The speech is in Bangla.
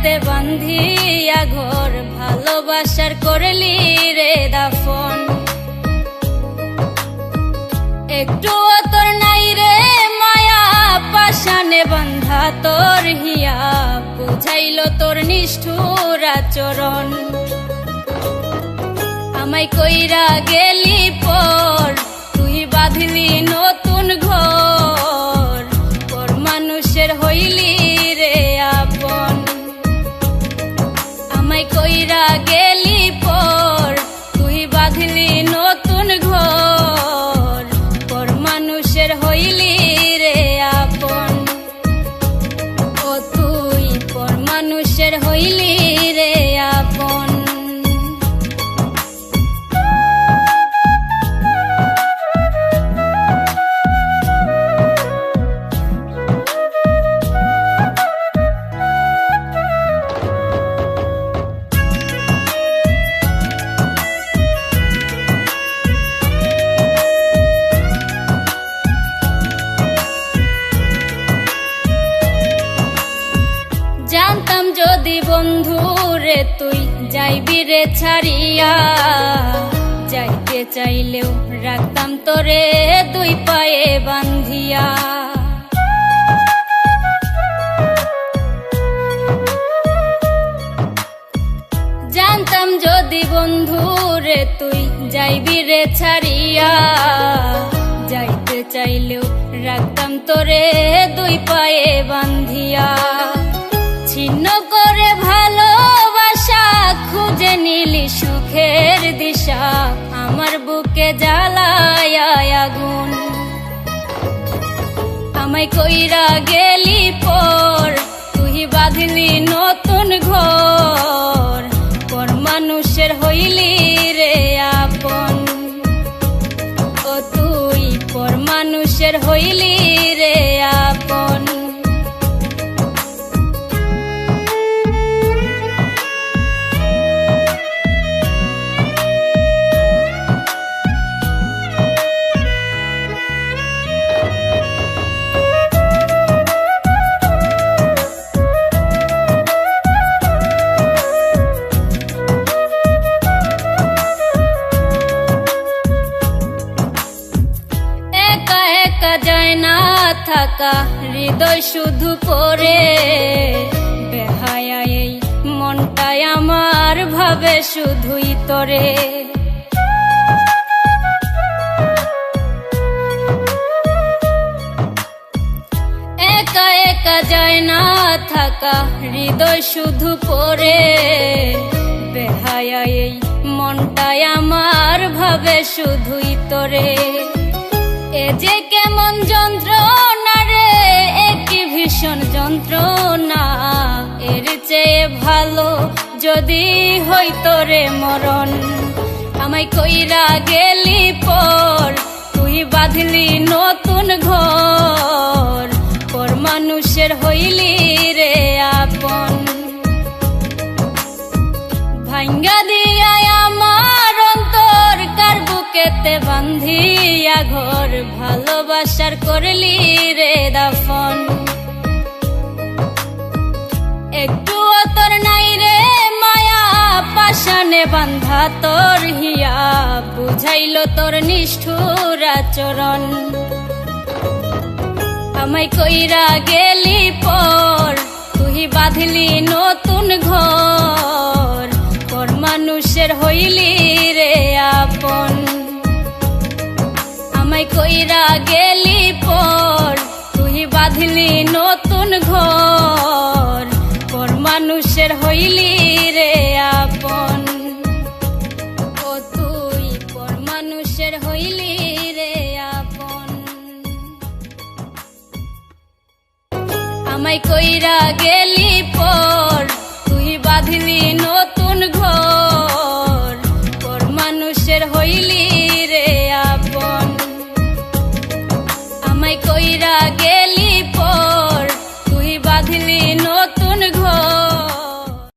বুকেতে বান্ধিয়া ঘর ভালোবাসার করলি রে দাফন। একটু তোর নাই রে মায়া পাশানে বান্ধা তোর হিয়া বুঝাইল তোর নিষ্ঠুর আচরণ। আমায় কইরা গেলি পর তুই বাঁধলি নতুন ঘর, পর মানুষের হইলি রে আপন। আমায় কইরা গেলি পর তুই বাঁধলি নতুন ঘর, পর মানুষের হইলি রে আপন। ও তুই পর মানুষের হইলি রে আপন। জানতাম যদি বন্ধু রে তুই যাইবি রে ছাড়িয়া, যাইতে চাইলেও রাখতাম তোরে দুই পায়ে বান্ধিয়া। জানতাম যদি বন্ধু রে তুই যাইবি রে ছাড়িয়া, যাইতে চাইলেও রাখতাম তোরে দুই পায়ে বান্ধিয়া। ছিন্ন করে ভালোবাসা খুঁজে নিলি সুখের দিশা, আমার বুকে জ্বালায় আগুন। আমায় কইরা গেলি পর তুই বাঁধলি নতুন ঘর, পর মানুষের হইলি রে আপন। ও তুই পর মানুষের হইলি রে আপন। যায় না থাকা হৃদয় শুধু পড়ে, বেহায়া এই মনটাই আমার ভাবে শুধুই তোরে। একা একা যায় না থাকা হৃদয় শুধু পড়ে, বেহায়া এই মনটাই আমার ভাবে শুধুই তোরে। এ যে কেমন যন্ত্রণা রে, একই ভীষণ যন্ত্রণা, এর চেয়ে ভালো যদি হইতো রে মরণ। আমায় কইরা গেলি পর তুই বাঁধলি নতুন ঘর, পর মানুষের হইলি রে আপন। ভাঙ্গা দিয়া আমার অন্তর কার বুকেতে বান্ধিয়া ঘর ভালোবাসার করলি রে দাফন। একটু তোর নাই রে মায়া পাশানে বান্ধা তোর হিয়া বুঝাইল তোর নিষ্ঠুর আচরণ। আমায় কইরা গেলি পর তুই বাঁধলি নতুন ঘর, পর মানুষের হইলি রে আপন। আমায় কইরা গেলি পর তুই বাঁধলি নতুন ঘর, পর মানুষের হইলি রে আপন। ও তুই পর মানুষের হইলি রে আপন। আমায় কইরা গেলি